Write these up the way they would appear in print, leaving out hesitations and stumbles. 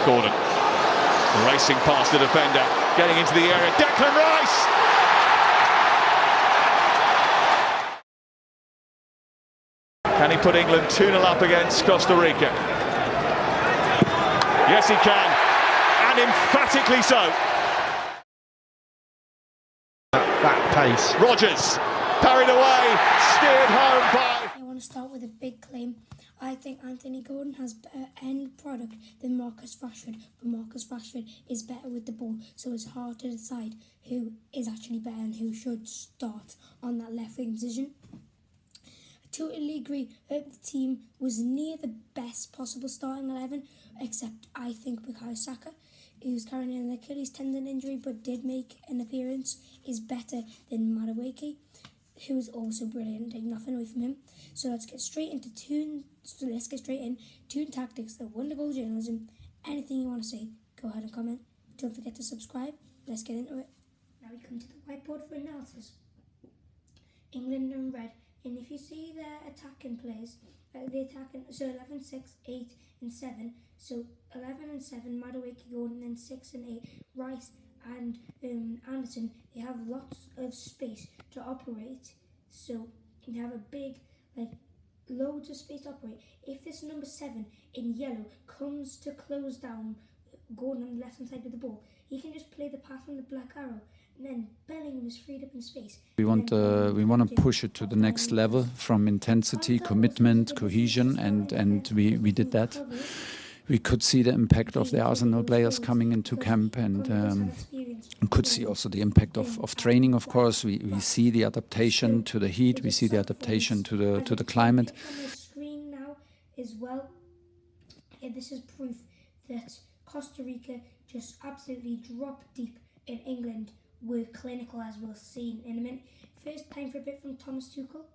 Gordon racing past the defender, getting into the area. Declan Rice! Can he put England 2-0 up against Costa Rica? Yes, he can, and emphatically so. That pace. Rogers, parried away, steered home by... I want to start with a big claim. I think Anthony Gordon has better end product than Marcus Rashford, but Marcus Rashford is better with the ball, so it's hard to decide who is actually better and who should start on that left wing position. I totally agree that the team was near the best possible starting 11, except I think Bukayo Saka, who's carrying an Achilles tendon injury but did make an appearance, is better than Madueke, who is also brilliant, take nothing away from him. So let's get straight into TOON. So let's get straight in TOON tactics, the wonderful journalism. Anything you want to say, go ahead and comment. Don't forget to subscribe. Let's get into it. Now we come to the whiteboard for analysis. England in red, and if you see their attacking players, the attacking, so 11, 6, 8 and 7. So 11 and 7, Madueke, Gordon, and 6 and 8, Rice and Anderson. They have lots of space to operate, so you have a big, loads of space to operate. If this number 7 in yellow comes to close down Gordon on the left hand side with the ball, he can just play the path on the black arrow, and then Bellingham is freed up in space. We want to push it to the next level from intensity, commitment, cohesion, and we did that. We could see the impact of the Arsenal players coming into camp, and could see also the impact of training. Of course, we see the adaptation to the heat. We see the adaptation to the climate. On the screen now as well. This is proof that Costa Rica just absolutely dropped deep in England. Were clinical, as we'll see in a minute. First, time for a bit from Thomas Tuchel.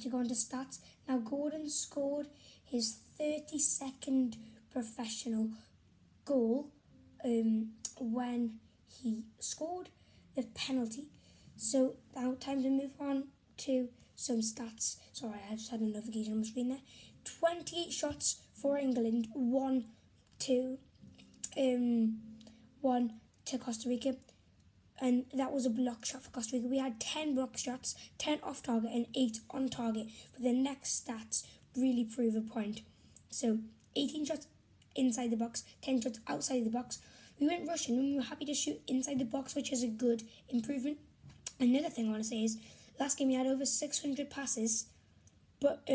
To go into stats. Now Gordon scored his 32nd professional goal when he scored the penalty. So now time to move on to some stats. Sorry, I just had a notification on my screen there. 28 shots for England, one to Costa Rica. And that was a block shot for Costa Rica. We had 10 block shots, 10 off target and 8 on target. But the next stats really prove a point. So 18 shots inside the box, 10 shots outside the box. We went rushing and we were happy to shoot inside the box, which is a good improvement. Another thing I want to say is, last game we had over 600 passes, but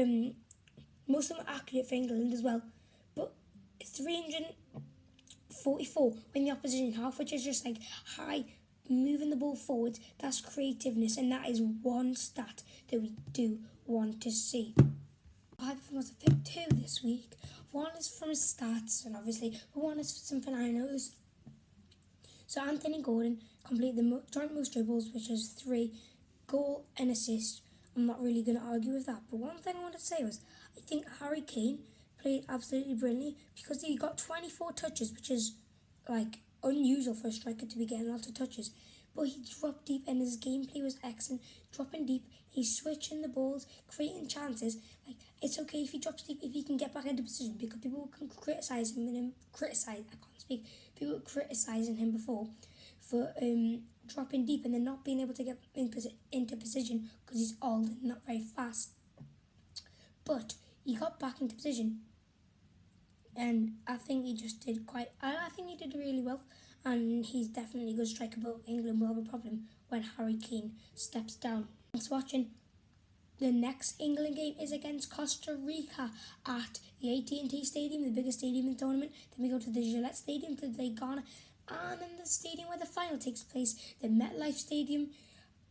most of them were accurate for England as well. But 344 in the opposition half, which is just high, moving the ball forward. That's creativeness, and that is one stat that we do want to see. I have to pick 2 this week. One is from his stats, and obviously, but one is something I noticed. So Anthony Gordon completed the joint most dribbles, which is 3, goal and assist. I'm not really going to argue with that. But one thing I wanted to say was, I think Harry Kane played absolutely brilliantly because he got 24 touches, which is unusual for a striker to be getting lots of touches. But he dropped deep and his gameplay was excellent. Dropping deep, he's switching the balls, creating chances. It's okay if he drops deep, if he can get back into position, because people can criticise him people were criticising him before for dropping deep and then not being able to get into position because he's old and not very fast. But he got back into position, and I think he just did I think he did really well, and he's definitely a good striker, but England will have a problem when Harry Kane steps down. Thanks for watching. The next England game is against Costa Rica at the AT&T Stadium, the biggest stadium in the tournament. Then we go to the Gillette Stadium to play Ghana, and then the stadium where the final takes place, the MetLife Stadium,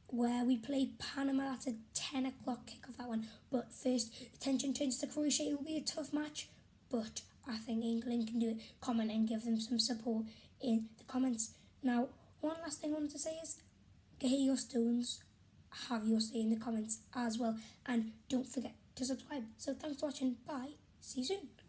where we play Panama. That's a 10 o'clock kickoff, that one. But first, attention turns to Croatia. It will be a tough match, but I think England can do it. Comment and give them some support in the comments. Now, one last thing I wanted to say is, get your stones. have your say in the comments as well. And don't forget to subscribe. So thanks for watching. Bye. See you soon.